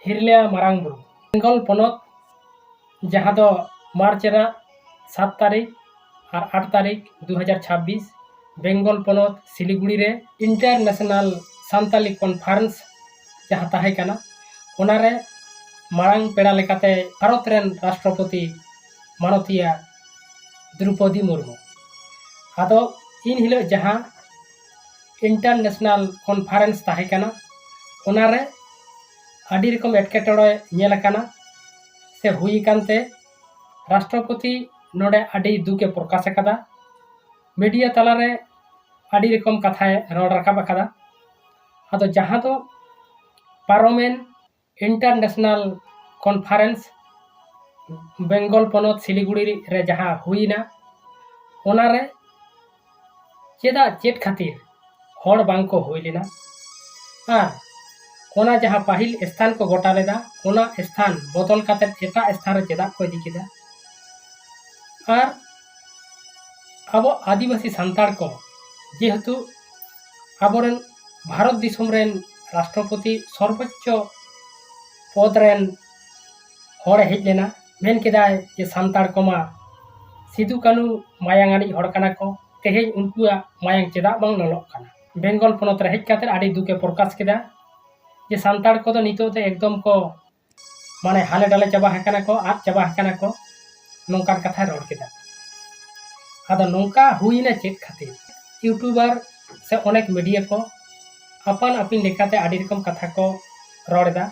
हिरलिया मारांग बुरु बेंगल पनत जहाँ दो मार्च 7 तारीख और 8 तारीख 2026 बेंगल पनत सिलीगुड़ी रे इंटरनेशनल सान्ताली कॉन्फ्रेंस जहाँ ताहे कना ओनारे मारांग पेड़ा लेकाते भारत रेन राष्ट्रपति मानवतिया द्रौपदी मुर्मू आदो इन हिलो जहाँ इंटरनेशनल कॉन्फ्रेंस ताहे कना ओनारे आदि रकम एटकेटोड़े नेल काना से हुई कानते राष्ट्रपति नोडे आदि दुखे प्रकाश कदा मीडिया तलारे आदि रकम कथाए रोड रकाब कदा आदो जहाँ दो पारोमेन इंटरनेशनल कॉन्फ्रेंस बेंगल पनत सिलीगुड़ी रे जहाँ हुईना ओनारे चेदा चेट खातिर हर बांको हुई लेना और ओना जहाँ पाहिल स्थान को गोटा लेदा ओना स्थान बदल काते एटा स्थान रे चेदा को इदी केदा और अब आदिवासी संताड़ को जेहेतु आबोरेन भारत दिसम रेन राष्ट्रपति सर्वोच्च पद रेन हर हेज लेना मेन केदाय जे संताड़ कोमा सिदु कानू मायांगानी हर काना को तेहेज उनकुआ मायांग चेदा बांग ललक काना बेंगल पनत रे हेज काते आदि दुखे प्रकाश केदा जे संताड़ को नितो ते एकदम को माने हाले डाले चाबा हकाना को आद चाबा हकाना को नोंकान कथा रोड केदा आदो नोंका हुईना चेक खातिर यूट्यूबर से अनेक मीडिया को अपन अपिन लेकाते आदि रकम कथा को रोडेदा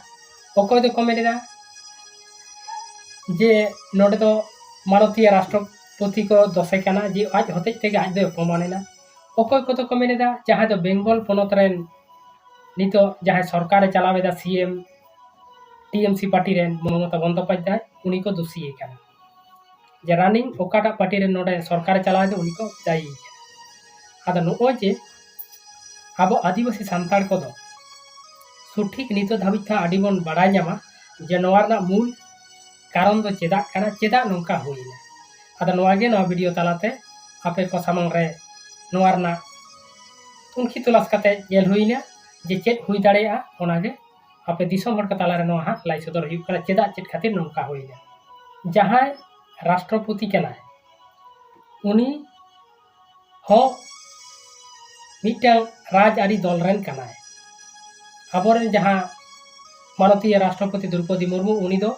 अकोय दो कमेदा जे नोडे दो मानवतीय राष्ट्रपति को दोषे काना जे आज होते तेगे आज दो अपमानेना अकोय को तो कमेदा जहाँ दो बेंगल पनत रेन नितो जहाँ सरकार चलावेदा सीएम टीएमसी पार्टी रेन ममता बंदोपाध्याय उनी को दोषी काना जे रानिंग ओकाटा पार्टी रेन नोडे सरकार चलावेदा उनी को दायी आदा नो जे अब आदिवासी संताड़ को दो सठिक नितो धाबिज था आदि बन बाडाय नामा जे नोवारना मूल कारण दो चेदा काना चेदा नोंका हुईना आदा नोवागे नोवा वीडियो तालाते आपे को सामंग रे नोवारना तुनखी तुलास काते जेल हुईना जे चेत हुई दाड़ेया ओनागे आपे दिसम हर तालारे नोवा हा लाई सदर हुई कना चेदा चेत खातिर नोंका हुईना जहाँ राष्ट्रपति केना उनी हो मिटांग राजआरी दल रेन कनाय आबोरेन जहाँ मानवतीय राष्ट्रपति द्रौपदी मुर्मू उनी दो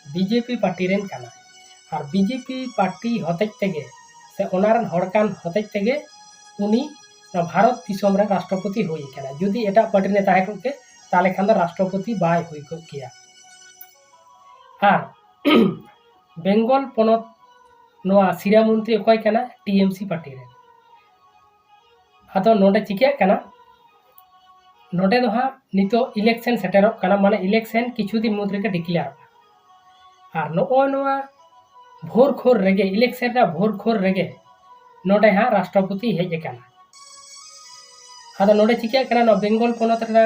बीजेपी पार्टी रेन कनाय और बीजेपी पार्टी होते तेगे से ओनारन हड़कान होते तेगे उनी भारत दिसम रे राष्ट्रपति हुई केना जुदी एटा पार्टी ने ताहे को के ताले खान राष्ट्रपति बाय हुई को किया और बेंगल पनत नोआ सिरा मंत्री अकोय केना टीएमसी पार्टी रे आदो नोडे चिके केना नोडे दो हा नितो इलेक्शन सेटेरो काना माने इलेक्शन किछु दिन मुद्रे के डिक्लेयर और नो नोआ भोर खोर रेगे इलेक्शन रा भोर खोर रेगे नोडे हा राष्ट्रपति हेज केना आदो नोडे चिके केना नो बेंगल पनत रे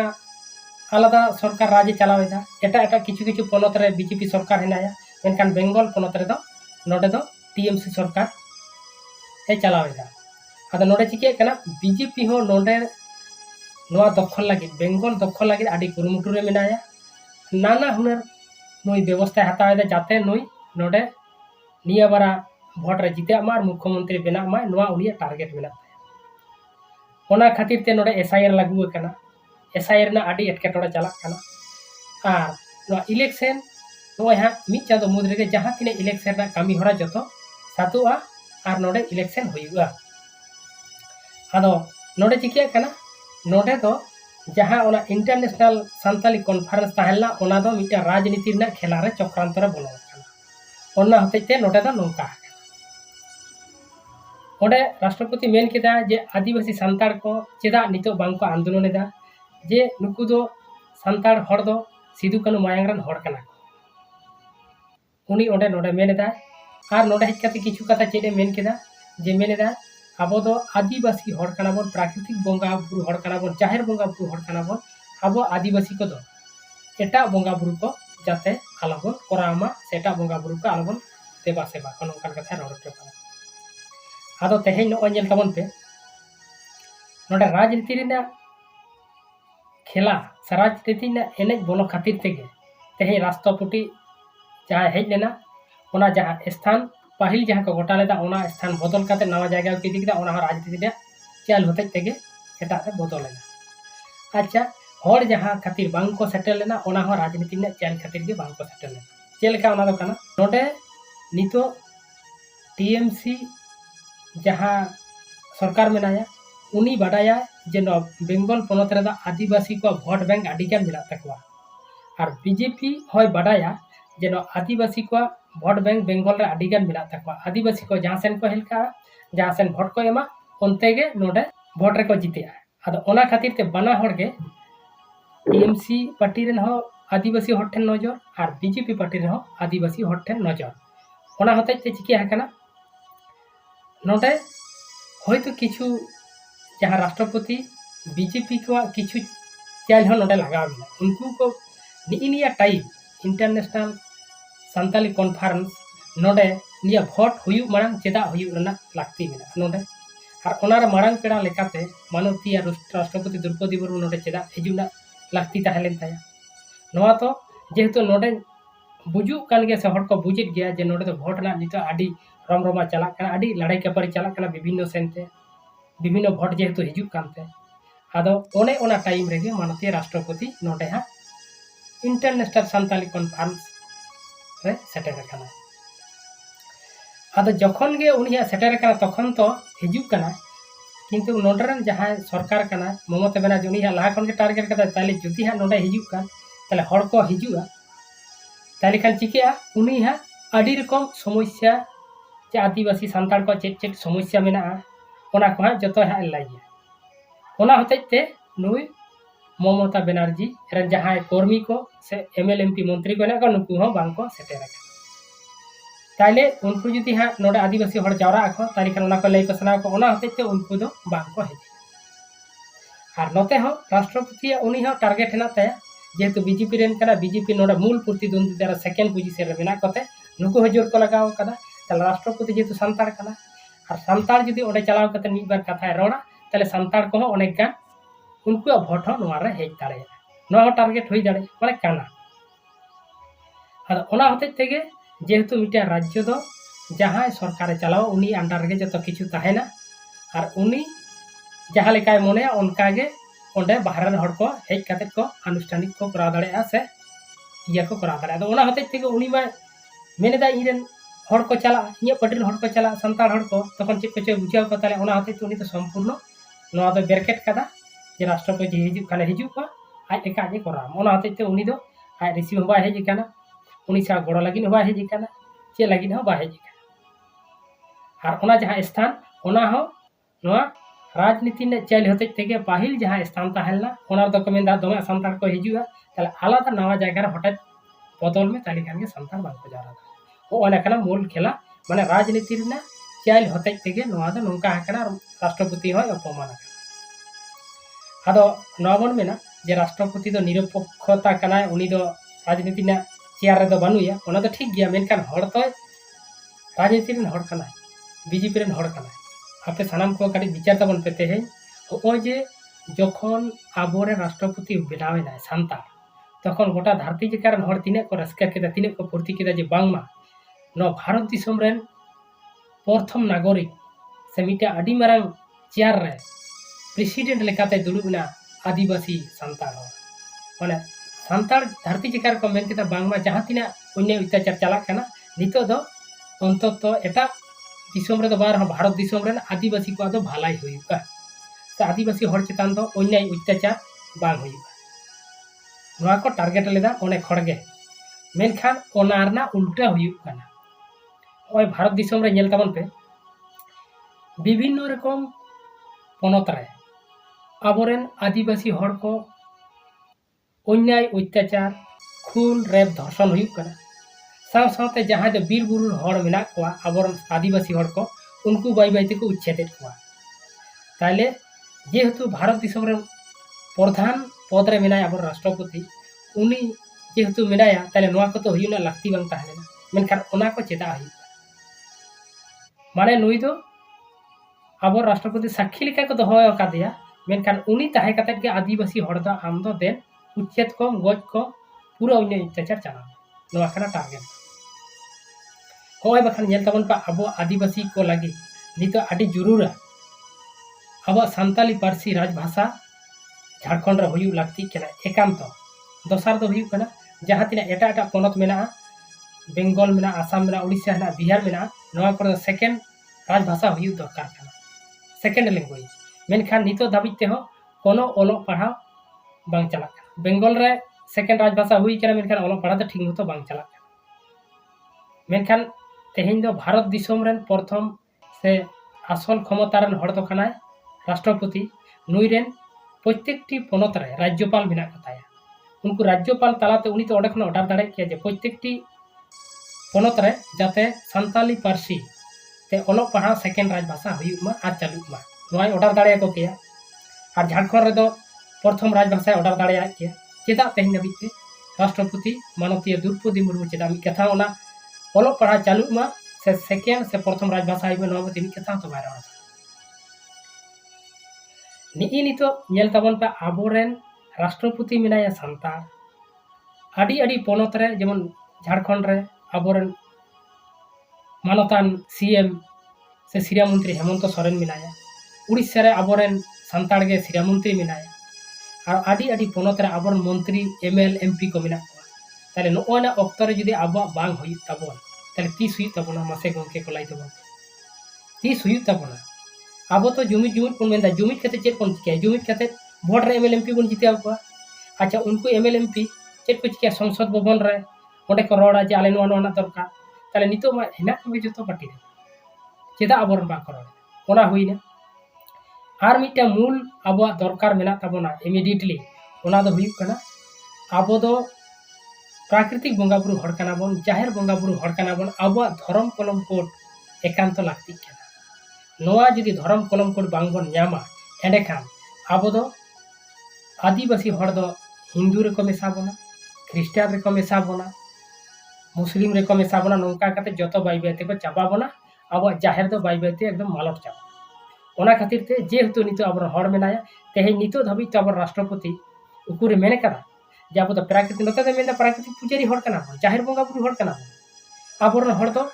आलादा सरकार राज्य चलावेदा एटा एटा किछु किछु पनत रे बीजेपी सरकार हेनाया मेनखान बेंगल पनत रे दो नोडे दो टीएमसी सरकार हे चलावेदा आदो नोडे चिके केना बीजेपी हो नोडे नोआ दखल लगी बेंगल दखल लगी आदि कुरुमुटु रे मेनाया नाना हुनर नोई व्यवस्था हतावेदा जाते नोई नोडे निया बारा भोट रे जिते मार मुख्यमंत्री बेना मा नोआ उनिया टारगेट मेना ओना खातिर ते नोडे एसआईआर लागू कना एसआईआर ना आदि एटकेटोड़े चला कना और नोआ इलेक्शन नोय हा मी चादो मुद्रे के जहाँ तिने इलेक्शन ना कामी हरा जतो सातुआ और नोडे इलेक्शन हुईगा आदो नोडे चिके कना नोडे दो जहाँ ओना इंटरनेशनल सान्ताली कॉन्फ्रेंस ताहेला ओना दो मिटा राजनीति ना खेला रे चक्रांत रे बोलो कना ओना हतेते नोडे दो नोंका ओडे राष्ट्रपति मेन केदा जे आदिवासी संताड़ को चेदा नितो बांको आंदोलन एदा जे नुकु दो संताड़ हर दो सिदु कानू मायांग रन हर कना उनी ओडे नोडे मेन एदा और नोडे हेज काते किछु कथा चेदे मेन केदा जे मेन एदा आबो दो आदिवासी हर कना बोन प्राकृतिक बंगा बुरु हर कना बोन जाहेर बंगा बुरु हर कना बोन आबो आदिवासी को दो एटा बंगा बुरु को जाते आलोबन करामा सेटा बंगा बुरु को आलोबन देवा सेवा को नोंकान कथा रोड कना आदो तेहेन नो नेल ताबन पे नोडे राजनीति रेना खेला राजनीति रेना एनेज बोलो खातिर तेगे तेहे राष्ट्रपति जहाँ हेज लेना ओना जहाँ स्थान पाहिल जहाँ को गोटा लेदा ओना स्थान बदल करते नवा जगह को इदी केदा ओना राजनीति रे चल होते तेगे एटा रे बदल लेना। अच्छा हर जहाँ खातिर बांग को सेटल लेना ओना हो राजनीति ने चल खातिर के बांग को सेटल लेना चेलका ओना दो कना नोडे नितो टीएमसी जहाँ सरकार मेनाया उनी बाडाया जे बेंगल पनत रे आदिवासी को भोट बैंक आडिकान मिला तकवा और बीजेपी होय बाडाया जे आदिवासी को भोट बैंक बेंगल रे आडिकान मिला तकवा आदिवासी को जहाँ सेन को हेलका जहाँ सेन भोट को एमा ओनते गे नोडे भोट रे को जितेया आदो ओना खातिर ते बना हर गे टीएमसी पार्टी रेन हो आदिवासी हर ठेन नजर और बीजेपी पार्टी रेन हो आदिवासी हर ठेन नजर ओना होते ते चिकिया हकना नोडे होयतो किछु जहाँ राष्ट्रपति बीजेपी को किछु चल हो नोडे लगाव मिला उनको को निया टाइम इंटरनेशनल संताली कॉन्फ्रेंस नोडे निया भोट हुयु मांग चेदा हुयु रना लाक्ति मिला नोडे और ओनारे मांग पेड़ा लेकाते मानवती राष्ट्रपति द्रौपदी मुर्मू नोडे चेदा हिजुना लाक्ति ताहेलेन ताया नोआ तो जेहेतु नोडे बुजु कान गे से हर को बुजित गया जे नोडे तो भोट ना नितो आडी रमरमा चला कना आडी लड़ाई कपारी चला कना विभिन्न सेनते विभिन्न भोट जेहेतु हिजु कानते आदो ओने ओना टाइम रेगे मानवती राष्ट्रपति नोडे हा इंटरनेशनल संताली कॉन्फ्रेंस रे सेटर कना आदो जखन गे उनिया सेटर कना तखन तो हिजु कना किंतु नोडरन जहां सरकार कना ममता बनर्जी उनिया लाहा खन के टारगेट कदा ताले जुदी हा नोडे हिजु का ताले हर को हिजुआ ताले खान चिकिया उनिया आडी रकम समस्या जे आदिवासी संताल को चेक चेक समस्या मेना ओना को जतो हा लाइया ओना होते ते नुई ममता बनर्जी रन जहां कर्मी को से एमएल एमपी मंत्री को ना नुकु हो बांग को सेटेर ताइले उनको जुदी हाँ नोडे आदिवासी हर जावरा आखो तारी खान ओना को लई पसना को ओना होते ते उनको दो बांग को हेज और नोते हो राष्ट्रपति उनी हो टारगेट हेना ताया जेहेतु बीजेपी रेन कना बीजेपी नोडे मूल प्रतिद्वंदी द्वारा सेकेंड पोजीशन रे मेना कोते नुकु हो जोर को लगाव कदा ताले राष्ट्रपति जेहेतु संतार कना और संतार जुदी ओडे चलाव कते नी बार कथा रोड़ा ताले संतार को अनेक गान उनको भोट हो नोआ रे हेज दाड़े नोआ टारगेट होई दाड़े माने काना और ओना होते तेगे जेहेतु मिटा राज्य दो जहाँ सरकार चलाव उनी अंडर गे जतो किछु ताहेना और उनी जहाँ लेकाय मोने उनका गे ओंडे बाहर हर को हेज काते को अनुष्ठानिक को करा दाड़े से इया को करा दाड़े तो ओना होते तेगे उनी मा मेनेदा इरेन हर को चला इया पटिल हर को चला संतार हर को तखन चेक को बुझाव को ताले ओना होते उनी तो संपूर्ण नोआ दो बेरकेट कदा जे राष्ट्रपति हिजु काने हिजु को आज एका जे करा ओना होते उनी दो आज रिसीव बा हेज काना उनी सा गोड़ लगिन बा हेज काना चे लगिन हो बा हेज काना और ओना जहां स्थान ओना हो नोआ राजनीति ने चल होते तेगे पाहिल जहां स्थान ताहेलना ओना दो कमेंदा दोमे संतार को हिजुआ ताले आलादा नवा जगह रे हटात बदल में ताली खान के संतार बांग को जारा ओ ओना कना मूल खेला माने राजनीति ने चल होते तेगे नोआ दो नोंका हकना राष्ट्रपति हो अपमान आदो नोबन मेना जे राष्ट्रपति दो निरपेक्षता कना उनी दो राजनीति ना चेयर रे दो बनुया ओना तो ठीक गया मेनकान हड़ तो राजनीति रेन हड़ कना बीजेपी रेन हड़ कना आपे सानाम को काटी विचार तबन पेते है ओ जे जखन आबोरे राष्ट्रपति बेनावेना संतार तखन गोटा धरती जे कारण हड़ तिने को रस्का केदा तिने को फुर्ती केदा जे बांगमा नो भारत दिसम रेन प्रथम नागरिक से मिटा आडी मारांग चेयर रे प्रेसिडेंट लेकाते दुलुबना आदिवासी संतार माने संतार धरती चिकार को मेन केदा बांगमा जहां तिना अन्य अत्याचार चला कना नितो दो अंतत एटा दिसम रे दो बार भारत दिसम रे आदिवासी को दो भलाई हुयुका से आदिवासी हर चेतान दो अन्य अत्याचार बांग हुयुका नोआ को टारगेट लेदा ओने खड़गे मेनखान ओनारना उल्टा हुयुक कना ओय भारत दिसम रे नेल ताबन पे विभिन्न रकम पनत रे आबोरेन आदिवासी हर को अन्याय अत्याचार खून रेप धर्षण हुयुक कना साव सावते जहां जो बीर बुरु हर मेना कोआ आबोरन आदिवासी हर को उनको बाई बाई को उच्छेद कोआ ताले जेहेतु भारत दिसम रे प्रधान पद रे मेना आबोर राष्ट्रपति उनी जेहेतु मेनाया ताले नोआ को तो हुयुना लाक्ति बांग ताहेना मेनखान ओना को चेदा हुयुक माने नुई दो आबोर राष्ट्रपति साक्षी लेका को दोहो कादिया मेनखान उनी ताहे कते के आदिवासी हर दो आम दो देन उच्छेद को गज को पूरा अन्य अत्याचार चला नवा खाना टारगेट होय बखान नेल तबन पा अब आदिवासी को लगे नितो आदि जरूरा अब सान्ताली पार्सी राजभाषा झारखंड रे हुयु लागती केना एकांत दोसार दो हुयु कना जहां तिना एटा एटा पोनत मेना बेंगल मेना आसाम मेना उड़ीसा मेना बिहार मेना नवा को सेकेंड राजभाषा हुयु दरकार कना सेकेंड लैंग्वेज मेनखान नितो धाबित ते हो कोनो ओलो पढ़ा बांग चला बेंगल रे सेकेंड राजभाषा हुई कना मेनखान ओलो पढ़ा तो ठीक मतो बांग चला मेनखान तेहेन दो भारत दिसोम रेन प्रथम से आसल क्षमता रेन हड़ दो कना राष्ट्रपति नुई रेन प्रत्येकटी पनत रे राज्यपाल मेना कताया उनको राज्यपाल तालाते उनी तो ओडे खन ऑर्डर दाड़े किया जे प्रत्येकटी पनत रे जाते सान्ताली पार्सी ते ओलो पढ़ा सेकेंड राजभाषा हुयुक मा आर चालुक मा नोय ऑर्डर दाड़े को किया और झारखंड रे दो प्रथम राजभाषा ऑर्डर दाड़े किया चेदा तेहेन नबिते राष्ट्रपति माननीय द्रौपदी मुर्मू चेदा मी कथा ओना ओलो पढ़ा चालुक मा से सेकेंड से प्रथम राजभाषा हिबे नोबे तिमी कथा तो बाय रहा निई नितो नेल तबन पे आबोरेन राष्ट्रपति मेनाया सान्तार आदि आदि पनत रे जेमन झारखंड रे आबोरेन मानतान सीएम से शिक्षा मंत्री हेमंत सोरेन मेनाया उड़ीसा रे आबोरेन सान्तार गे शिक्षा मंत्री मेनाया और आदि आदि पनत रे आबोरेन मंत्री एमएल एमपी को मेना को ताले नोना ऑक्तो रे जदि आबो बांग हुई तबन ताले तीस हुई तबना मासे गंके को लाई तबन तीस हुई तबना अब तो जुमित जुमित को मेंदा जुमित कते चेक कोन चिके जुमित कते वोट रे एमएल एमपी बन जिते को अच्छा उनको एमएल एमपी चेक को चिके संसद भवन रे ओंडे को रोड़ा जे आले नोना दरकार ताले नितो मा हेना को जतो पार्टी रे चेदा आबोरन बा करो ओना हुईना आर मिटा मूल अब दरकार मेना तबना इमीडिएटली ओना दो हुई कना अब दो प्राकृतिक बंगा बुरु हड़ कना बन जाहिर बंगा बुरु हड़ कना बन अब धर्म कलम कोड एकांत लागती कना नोआ जदि धर्म कलम कोड बांग बन न्यामा एंडे खान अब दो आदिवासी हड़ दो हिंदू रे को मेसा बना ख्रिस्टियान रे को मेसा बना मुस्लिम रे को मेसा बना नोंका कते जतो बाई बाईते को चाबा बना अब जाहिर दो बाई बाईते एकदम मालट चाबा ओना खातिर ते जेहेतु नितो अब हड़ मेनाया तेहे नितो धबी तो अब राष्ट्रपति उकुरे मेने करा जे अब तो प्राकृतिक नते दे मेंदा प्राकृतिक पुजारी हड़ कना जाहिर बंगा बुरु हड़ कना अब हड़ दो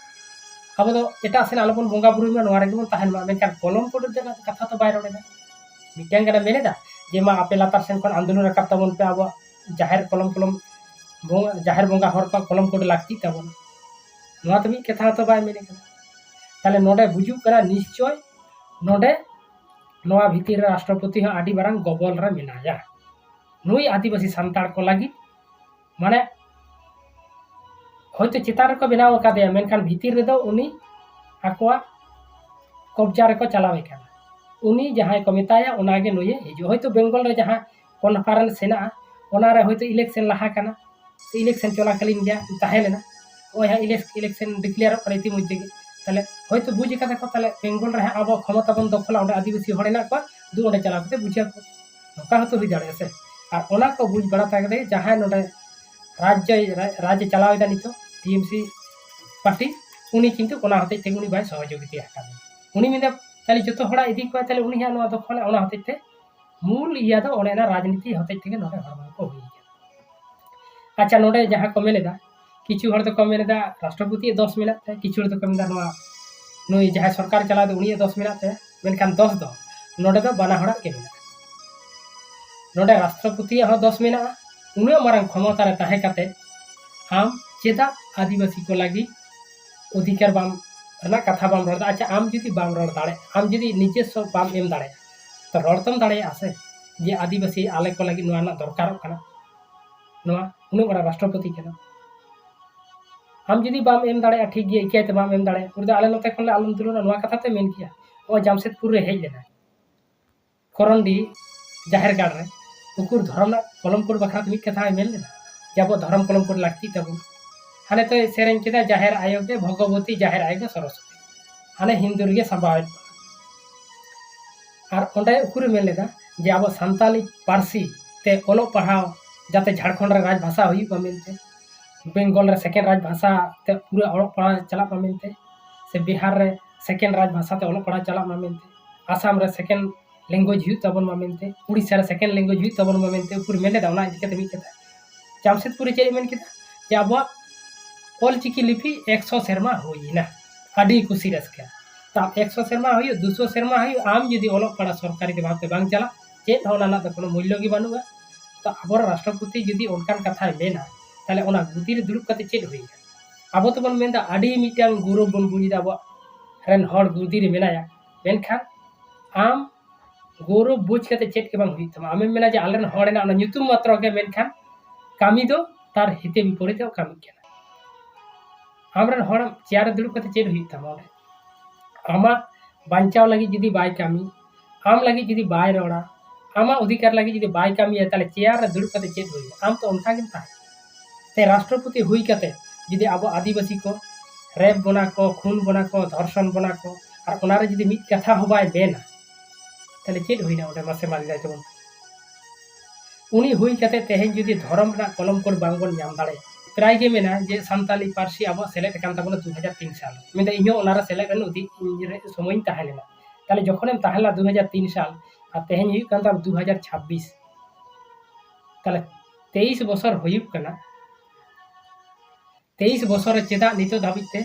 अब तो एटा सेन आलोबन बंगा बुरु में नोआ रेगमन ताहेन मा मेनखान कलम कोड जगह कथा तो बाय रोडेदा मिटांग कना मेनेदा जे मा आपे लातार सेन कोन आंदोलन रकाब तबन पे अब जाहिर कलम जाहिर बंगा हड़ का कलम कोड लागती तबन नोआ तो मी कथा तो बाय मेने कना ताले नोडे बुजु करा निश्चय नोडे नोआ भीतिर राष्ट्रपति हो आदि बारंग गबल रे मेनाया नुई आदिवासी सान्ताड़ को लगी माने होयतो चितार को बनाव कादे मेनखान भीतिर रे दो उनी आकोआ कब्जा रे को चलावे काना उनी जहां को मेताया ओनागे नुये हिजो होयतो बेंगल रे जहां कॉन्फ्रेंस सेना ओना रे होयतो इलेक्शन लहा काना से इलेक्शन चला कलिन गया ताहेलेना ओ यहां इलेक्शन डिक्लेयर करती मुझे ताले होयतो बुझ कादा को ताले बेंगल रे अब क्षमता बन दखला ओंडे आदिवासी हड़ेना को दु ओंडे चला कते बुझिया को नोका हतो हुई दाड़े से और ओना को बुझ बड़ा ताकदे जहां नोडे राज्य चलावेदा नितो टीएमसी पार्टी उनी किंतु ओना हते ते उनी बाय सहयोगिता हटा उनी मिंदा ताले जतो हड़ा इदी को ताले उनी हा नो दखला ओना हते ते मूल इया दो ओनेना राजनीति हते ते नोडे हड़मा को हुई अच्छा नोडे जहां को मेनेदा किछु हड़ तो को मेनेदा राष्ट्रपति 10 मिनट ते किछु हड़ तो को मेनेदा नोआ नुई जहां सरकार चला दो उनी 10 मिनट ते मेनखान 10 दो नोडे दो बाना हड़ा के मेना नोडे राष्ट्रपति हो 10 मिनट उन्हें मारंग क्षमता रे ताहे काते आम चेदा आदिवासी को लगी अधिकार बाम रना कथा बाम रड़ अच्छा आम जुदी बाम रड़ दाड़े आम जुदी निजेस्व बाम एम दाड़े तो रड़तम दाड़े आसे जे आदिवासी आले को लगी नोआ ना दरकार कना नोआ उन्हें बड़ा राष्ट्रपति केना आम जुदी बाम एम दाड़े ठीक गे इकेते बाम एम दाड़े उरदा आले नते खन आलम दुलो नोआ कथा ते मेन किया ओ जामशेदपुर रे हेज लेना करंडी जाहिर गाड़ रे उकुर धर्म कलम कोड बखरा मिट कथा मेल लेना जब धर्म कलम कोड लागती तब हाने तो सेरें केदा जाहिर आयो के भगवती जाहिर आयो सरस्वती हाने हिंदू रे संभाव और ओंडे उकुर मेल लेदा जे अब सान्ताली पार्सी ते ओलो पढ़ाओ जाते झारखंड रे राजभाषा हुई मिलते बेंगल रे सेकेंड राजभाषा ते पूरा ओलो पढ़ा चला मिलते से बिहार रे सेकेंड राजभाषा ते ओलो पढ़ा चला मिलते आसाम रे सेकेंड लैंग्वेज हुई तबन मिलते उड़ीसा रे सेकेंड लैंग्वेज हुई तबन मिलते उकुर मेल लेदा ओना इदी कते मी कथा जामशेदपुर चेक मेन किदा जे अब ऑलचिकी लिपि 100 सेरमा हुईना आडी कुसी रस्का तब 100 सेरमा हुई 200 सेरमा हुई आम जुदी ओलोक पड़ा सरकारी के भावते बांग चला चेक होना तो कोनो मूल्य गी बानुगा तो अब राष्ट्रपति जुदी उनकान कथा मेना ताले ओना गुदी रे दुरुब कते चेक हुई अब तो बन मेनदा आडी मिटांग गुरु बन बुझिदा अब रेन हर गुदी रे मेनाया मेनखान आम गौरव बुझ कते चेक के बांग हुई तमा आमे मेना जे आलेन हड़ेना ओना nyutum मात्र के मेनखान कामी दो तार हिते विपरीत कामी केना आमरन हड़ चेयर दुरुब कते चेक हुई तमा आमा बांचाव लगी जुदी बाय कामी आम लगी जुदी बाय रोड़ा आमा अधिकार लगी जुदी बाय कामी है ताले चेयर रे दुरुब कते चेक हुई आम तो उनका गिन ताहे ते राष्ट्रपति हुई कते जुदी अब आदिवासी को रेप बना को खून बना को धर्षण बना को और उनारे जुदी मिट कथा हो बाय बेना ताले चेक हुई ना ओडे मासे मान जाय तबन उनी हुई कते तेहेन जुदी धर्म रा कलम कोड बांगबन नाम दाड़े प्राय के मेना जे सान्ताली पार्सी अब सेलेक्ट कान ताबन 2003 साल मेदा इño ओनारा सेलेक्ट रन उदी समय ताहे लेना ताले जखनेम ताहेला 2003 साल और तेहेन हुई कान ताब 2026 ताले 23 बছর हुयुक कना 23 बছर चेदा नितो धाबिते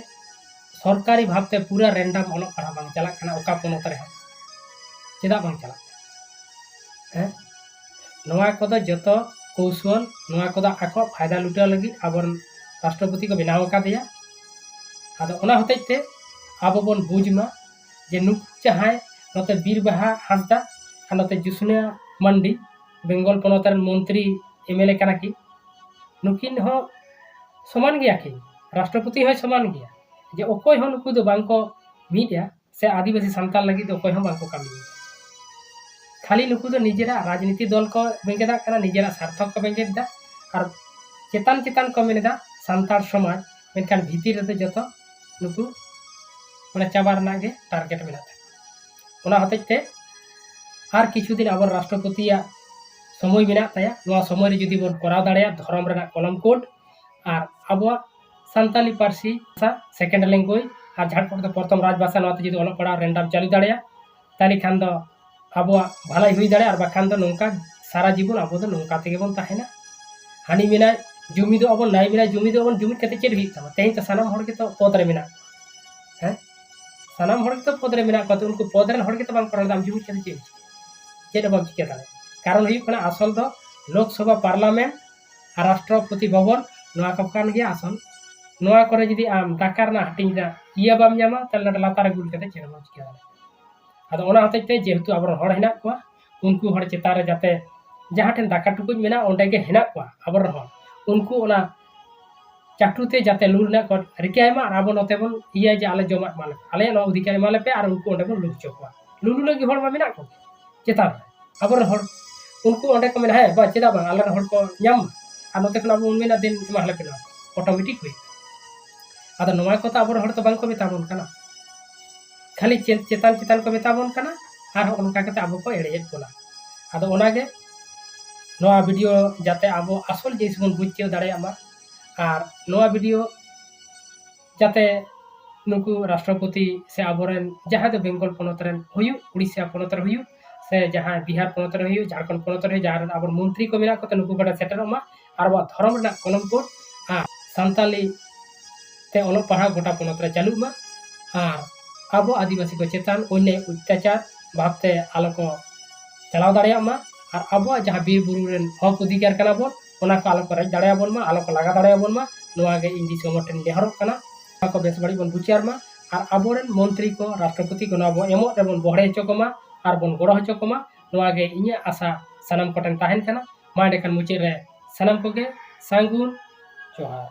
सरकारी भावते पूरा रैंडम ओलोक पढ़ा बांग चला कना ओका पोनोत रे चेदा बांग चला हैं नोआ कोदा जतो कौशल नोआ कोदा आको फायदा लुटा लगी आबर राष्ट्रपति को बनाव का दिया आदो ओना होतेते आबो बन बुझमा जे नुक चाहे नते बीरबाहा हासदा आ नते जुसना मंडी बेंगल पोनोतर मंत्री एमएलए कना की नुकिन हो समान गया कि राष्ट्रपति हो समान गया जे ओकोय हो नुकु दो बांको मीडिया से आदिवासी संताल लगी दो ओकोय हो बांको कामी खाली नुकु दो निजेरा राजनीति दल को बेंगेदा कना निजेरा सार्थक को बेंगेदा और चेतान चेतान को मेनेदा संताल समाज मेनखान भीतिर रे जतो नुकु माने चाबार नागे टारगेट मेनाते ओना हतेते आर किछु दिन आबर राष्ट्रपति या समय मेना ताया नोआ समय रे जुदी बन कराव दाड़िया धर्म रेना कलम कोड और अब सान्ताली पार्सी सेकेंड लैंग्वेज और झारखंड प्रथम राजभाषा नोते जुदी ओलोक पड़ा रैंडम चालू दाड़िया ताली खान दो अब भलाई हुई दाड़े और बाखान दो नोंका सारा जीवन अब दो नोंका तेगे बन ताहेना हानि मेना जुमी दो अब नाई मेना जुमी दो अब जुमिद कते चेड हुई तमा तेही तो सानाम हड़ के तो पद रे मेना हैं सानाम हड़ के तो पद रे मेना को उनको पद रेन हड़ के तो बांग करन दाम जुमिद कते चेड बांग चिके दाड़े कारण हुई कना असल दो लोकसभा पार्लियामेंट और राष्ट्रपति भवन नोआ को कान गया आसन नोआ करे जदी आम दाकार ना हटिंग दा इया बाम न्यामा तल लातार गुल कते चेड बांग चिके दाड़े आदो ओना हतेते जेहेतु आबर हड़ हेना को उनको हड़ चेतारे जाते जहाँ ठेन दाका टुकुज मेना ओंडे के हेना को आबर हड़ उनको ओना चाटुते जाते लुरना को रिकायमा और आबो नते बन इया जे आले जमा माले आले नो अधिकारी माले पे और उनको ओंडे बन लुच चोकवा लुलु लगी हड़ मा मेना को चेतार आबर हड़ उनको ओंडे को मेना है बा चेदा बा आले हड़ को न्याम और नते खना बन मेना दिन माले पे ऑटोमेटिक हुई आदो नोआ को तो आबर हड़ तो बांग को बेता बन कना खाली चेतान चेतान को बेताबन कना और उनका कते आबो को एड़ेत बोला आदो ओनागे नोआ वीडियो जाते आबो असल जिनिस बन बुझे दाड़ेयामा और नोआ वीडियो जाते नुकु राष्ट्रपति से आबोरेन जहाँ दो बेंगल पोनोत रेन हुयु उड़ीसा पोनोत रे हुयु से जहाँ बिहार पोनोत रे हुयु झारखंड पोनोत रे जहाँ आबो मंत्री को मेना को नुकु गडा सेटरमा और बा धर्म रेना कलम कोड आ सान्ताली ते ओलोक पढ़ा गोटा पोनोत रे चालुमा और अब आदिवासी को चेतान अन्याय अत्याचार भावते आलो को चलाव दाड़ेयामा और अब जहाँ बीर बुरु रेन हक अधिकार कना बोन ओना को आलो को राज दाड़ेयाबोन मा आलो को लागा दाड़ेयाबोन मा नोआ गे इंदी समर्थन नेहरक कना ओना को बेस बाड़ी बोन बुचियार मा और आबोरेन मंत्री को राष्ट्रपति को नोआ बो एमो रे बोन बहड़े हचो कोमा और बोन गड़ो हचो कोमा नोआ गे इᱧᱟ आशा सानाम कोटेन ताहेन कना मा एंडे खान मुचे रे सानाम को गे सांगुन जोहार।